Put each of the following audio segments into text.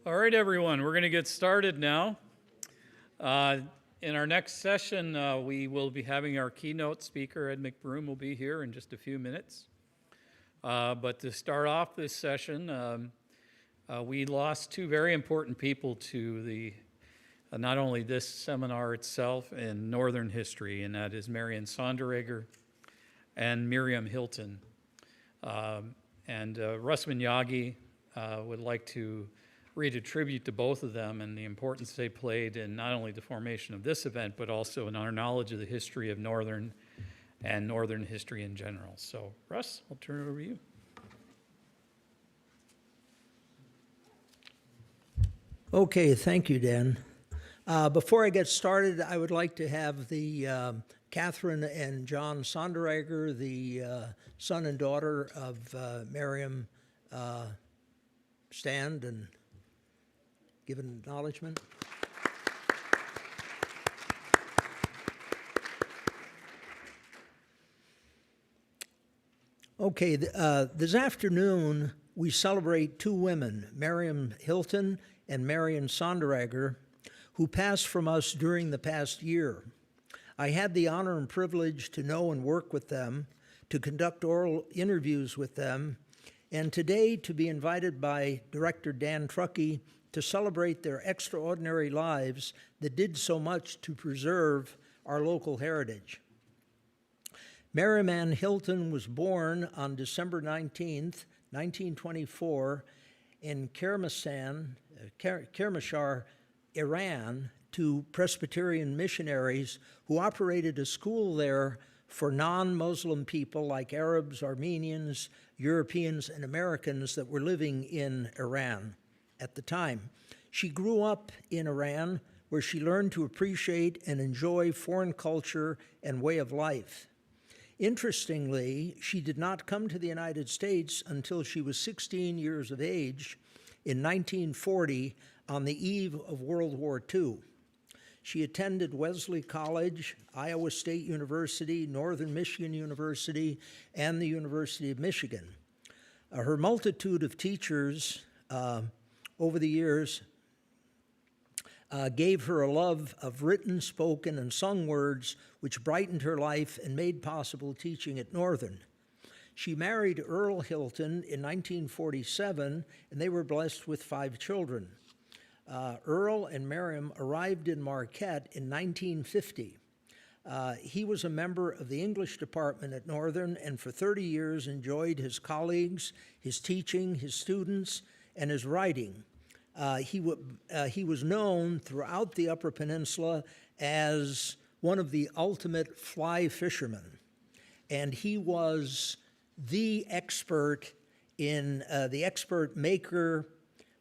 All right, everyone, we're going to get started now. In our next session, we will be having our keynote speaker, Ed McBroom, will be here in just a few minutes. But to start off this session, we lost two very important people to the not only this seminar itself in Northern history, and that is Marion Sonderegger and Miriam Hilton. Russ Magnaghi would like to read a tribute to both of them and the importance they played in not only the formation of this event, but also in our knowledge of the history of Northern and Northern history in general. So, Russ, I'll turn it over to you. Okay, thank you, Dan. Before I get started, I would like to have the Catherine and John Sonderegger, the son and daughter of Miriam, stand and give an acknowledgement. Okay, this afternoon we celebrate two women, Miriam Hilton and Marion Sonderegger, who passed from us during the past year. I had the honor and privilege to know and work with them, to conduct oral interviews with them, and today to be invited by Director Dan Truckee to celebrate their extraordinary lives that did so much to preserve our local heritage. Miriam Hilton was born on December 19th, 1924, in Kermanshah, Iran, to Presbyterian missionaries who operated a school there for non-Muslim people like Arabs, Armenians, Europeans, and Americans that were living in Iran at the time. She grew up in Iran, where she learned to appreciate and enjoy foreign culture and way of life. Interestingly, she did not come to the United States until she was 16 years of age in 1940 on the eve of World War II. She attended Wesley College, Iowa State University, Northern Michigan University, and the University of Michigan. Her multitude of teachers over the years gave her a love of written, spoken, and sung words, which brightened her life and made possible teaching at Northern. She married Earl Hilton in 1947, and they were blessed with 5 children. Earl and Miriam arrived in Marquette in 1950. He was a member of the English department at Northern, and for 30 years enjoyed his colleagues, his teaching, his students, and his writing. He was known throughout the Upper Peninsula as one of the ultimate fly fishermen, and he was the expert maker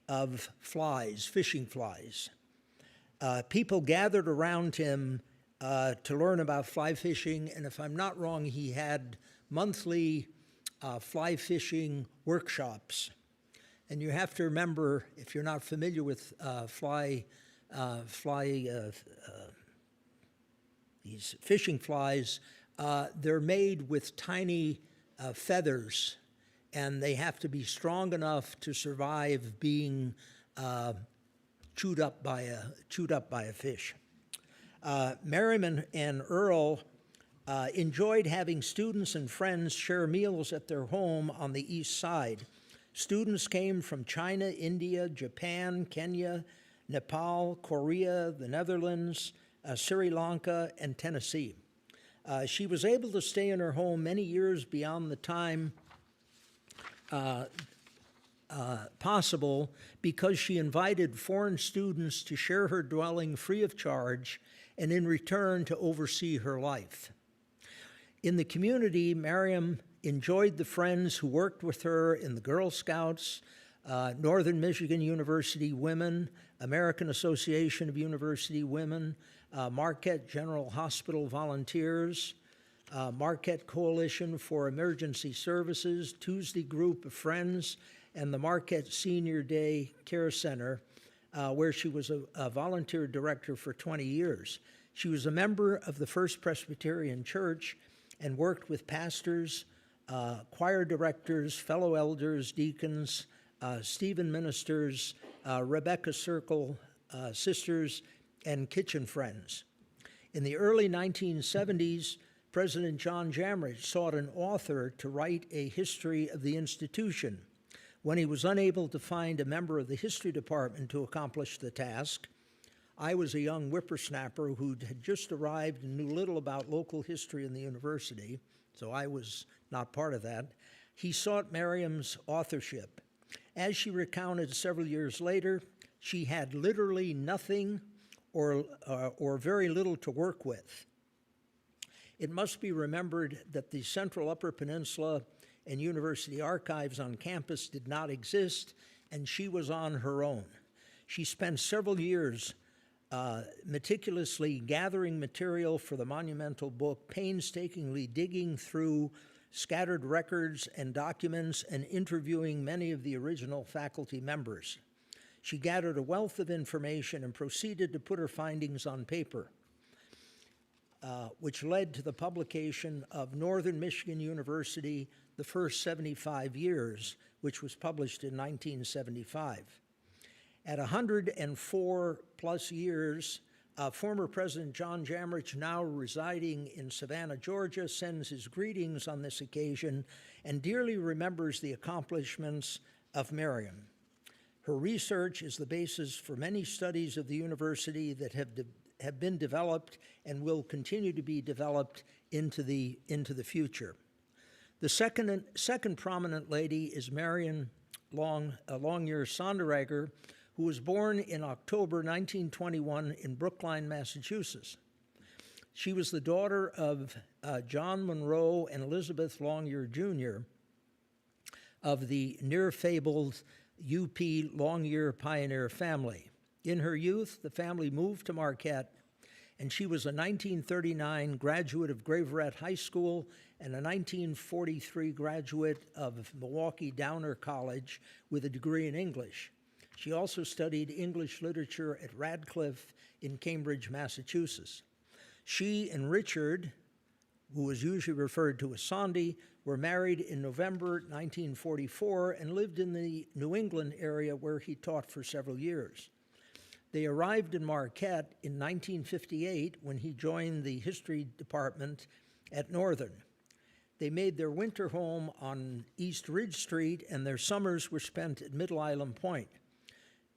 of flies, fishing flies. People gathered around him to learn about fly fishing, and if I'm not wrong, he had monthly fly fishing workshops. And you have to remember, if you're not familiar with these fishing flies, they're made with tiny feathers, and they have to be strong enough to survive being chewed up by a fish. Miriam and Earl enjoyed having students and friends share meals at their home on the east side. Students came from China, India, Japan, Kenya, Nepal, Korea, the Netherlands, Sri Lanka, and Tennessee. She was able to stay in her home many years beyond the time possible because she invited foreign students to share her dwelling free of charge and in return to oversee her life. In the community, Miriam enjoyed the friends who worked with her in the Girl Scouts, Northern Michigan University Women, American Association of University Women, Marquette General Hospital Volunteers, Marquette Coalition for Emergency Services, Tuesday Group of Friends, and the Marquette Senior Day Care Center, where she was a volunteer director for 20 years. She was a member of the First Presbyterian Church and worked with pastors, choir directors, fellow elders, deacons, Stephen Ministers, Rebecca Circle Sisters, and Kitchen Friends. In the early 1970s, President John Jamrich sought an author to write a history of the institution. When he was unable to find a member of the history department to accomplish the task, I was a young whippersnapper who had just arrived and knew little about local history in the university, so I was not part of that. He sought Miriam's authorship. As she recounted several years later, she had literally nothing or very little to work with. It must be remembered that the Central Upper Peninsula and university archives on campus did not exist, and she was on her own. She spent several years meticulously gathering material for the monumental book, painstakingly digging through scattered records and documents and interviewing many of the original faculty members. She gathered a wealth of information and proceeded to put her findings on paper, which led to the publication of Northern Michigan University, The First 75 Years, which was published in 1975. At 104 plus years, former President John Jamrich, now residing in Savannah, Georgia, sends his greetings on this occasion and dearly remembers the accomplishments of Miriam. Her research is the basis for many studies of the university that have been developed and will continue to be developed into the future. The second prominent lady is Marion Longyear Sonderegger, who was born in October 1921 in Brookline, Massachusetts. She was the daughter of John Monroe and Elizabeth Longyear, Jr. of the near-fabled UP Longyear pioneer family. In her youth, the family moved to Marquette, and she was a 1939 graduate of Graveret High School and a 1943 graduate of Milwaukee Downer College with a degree in English. She also studied English literature at Radcliffe in Cambridge, Massachusetts. She and Richard, who was usually referred to as Sondy, were married in November 1944 and lived in the New England area where he taught for several years. They arrived in Marquette in 1958 when he joined the history department at Northern. They made their winter home on East Ridge Street, and their summers were spent at Middle Island Point.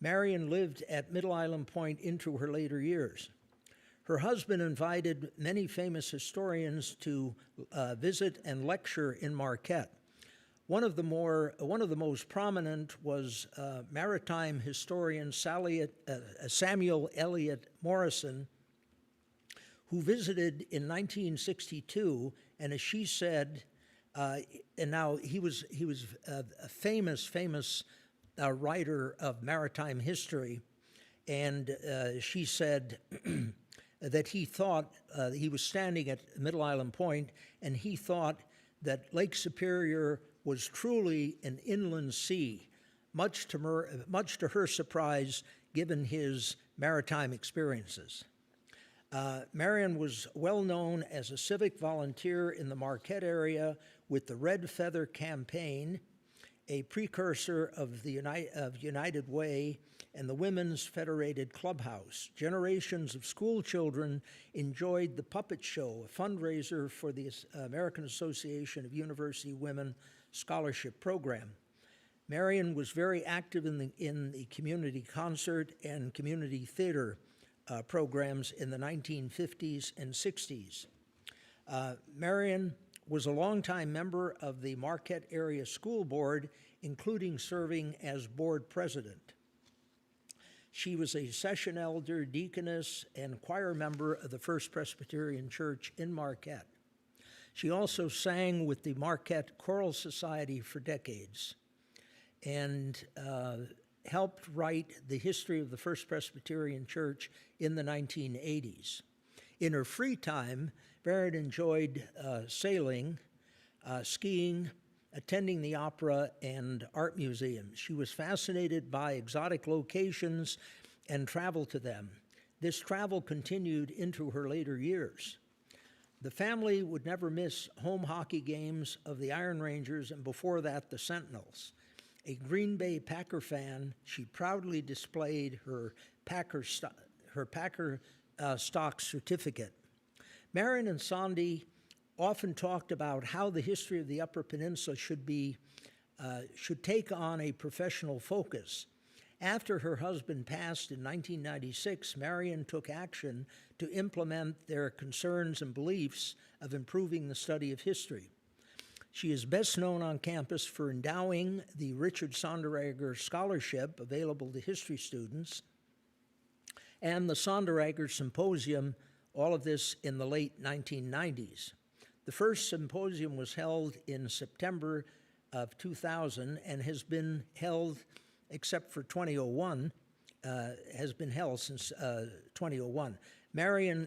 Marion lived at Middle Island Point into her later years. Her husband invited many famous historians to visit and lecture in Marquette. One of the most prominent was maritime historian Samuel Eliot Morrison, who visited in 1962, and as she said, and now he was a famous writer of maritime history, and she said that he thought, he was standing at Middle Island Point, and he thought that Lake Superior was truly an inland sea, much to her surprise, given his maritime experiences. Marion was well known as a civic volunteer in the Marquette area with the Red Feather Campaign, a precursor of the United Way and the Women's Federated Clubhouse. Generations of school children enjoyed the Puppet Show, a fundraiser for the American Association of University Women Scholarship Program. Marion was very active in the community concert and community theater programs in the 1950s and 60s. Marion was a longtime member of the Marquette Area School Board, including serving as board president. She was a session elder, deaconess, and choir member of the First Presbyterian Church in Marquette. She also sang with the Marquette Choral Society for decades and helped write the history of the First Presbyterian Church in the 1980s. In her free time, Marion enjoyed sailing, skiing, attending the opera, and art museums. She was fascinated by exotic locations and traveled to them. This travel continued into her later years. The family would never miss home hockey games of the Iron Rangers, and before that, the Sentinels. A Green Bay Packer fan, she proudly displayed her Packer stock certificate. Marion and Sondy often talked about how the history of the Upper Peninsula should take on a professional focus. After her husband passed in 1996, Marion took action to implement their concerns and beliefs of improving the study of history. She is best known on campus for endowing the Richard Sonderegger Scholarship available to history students and the Sonderegger Symposium, all of this in the late 1990s. The first symposium was held in September of 2000 and has been held, except for 2001, has been held since 2001. Marion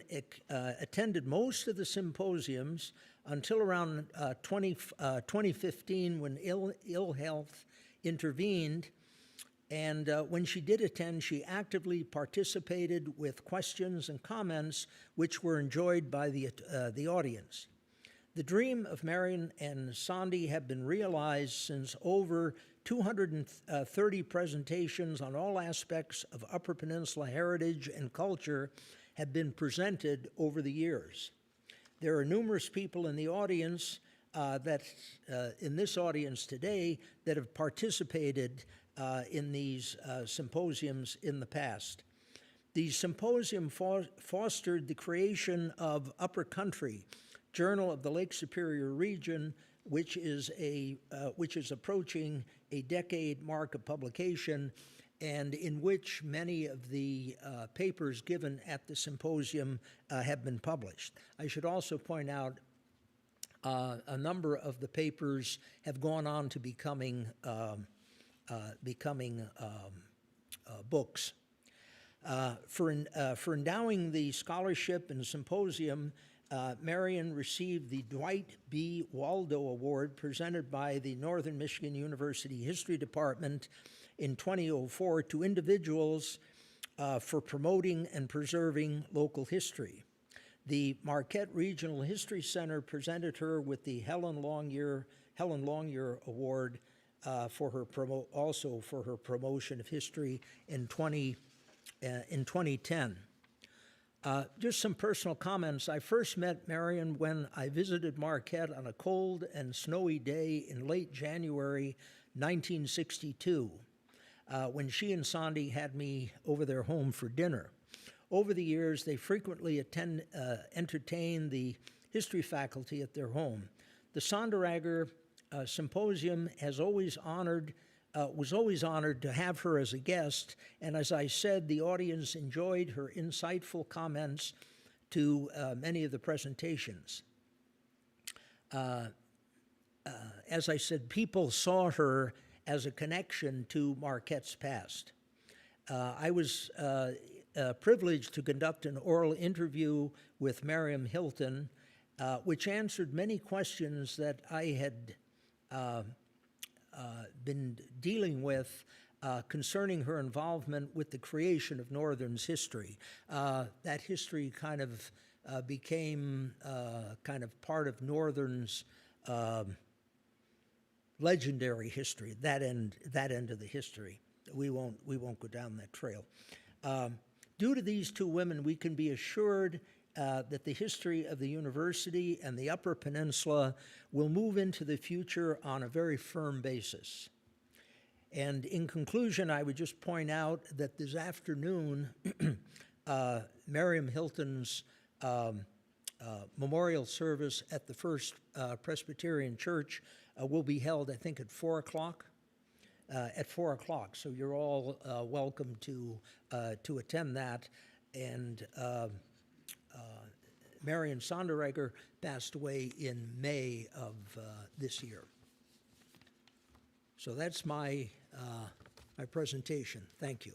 attended most of the symposiums until around 2015 when ill health intervened. And when she did attend, she actively participated with questions and comments, which were enjoyed by the audience. The dream of Marion and Sondy have been realized since over 230 presentations on all aspects of Upper Peninsula heritage and culture have been presented over the years. There are numerous people in the audience in this audience today that have participated in these symposiums in the past. The symposium fostered the creation of Upper Country, Journal of the Lake Superior Region, which is approaching a decade mark of publication, and in which many of the papers given at the symposium have been published. I should also point out a number of the papers have gone on to becoming books. For endowing the scholarship and symposium, Marion received the Dwight B. Waldo Award presented by the Northern Michigan University History Department in 2004 to individuals for promoting and preserving local history. The Marquette Regional History Center presented her with the Helen Longyear Award for her promotion of history in 2010. Just some personal comments. I first met Marion when I visited Marquette on a cold and snowy day in late January 1962, when she and Sondy had me over their home for dinner. Over the years, they frequently entertained the history faculty at their home. The Sonderegger Symposium was always honored to have her as a guest, and as I said, the audience enjoyed her insightful comments to many of the presentations. As I said, people saw her as a connection to Marquette's past. I was privileged to conduct an oral interview with Miriam Hilton, which answered many questions that I had been dealing with concerning her involvement with the creation of Northern's history. That history kind of became kind of part of Northern's legendary history. That end of the history. We won't go down that trail. Due to these two women, we can be assured that the history of the university and the Upper Peninsula will move into the future on a very firm basis. And in conclusion, I would just point out that this afternoon, Miriam Hilton's memorial service at the First Presbyterian Church will be held, I think, at 4 o'clock. At 4 o'clock, so you're all welcome to attend that. And Marion Sonderegger passed away in May of this year. So that's my presentation. Thank you.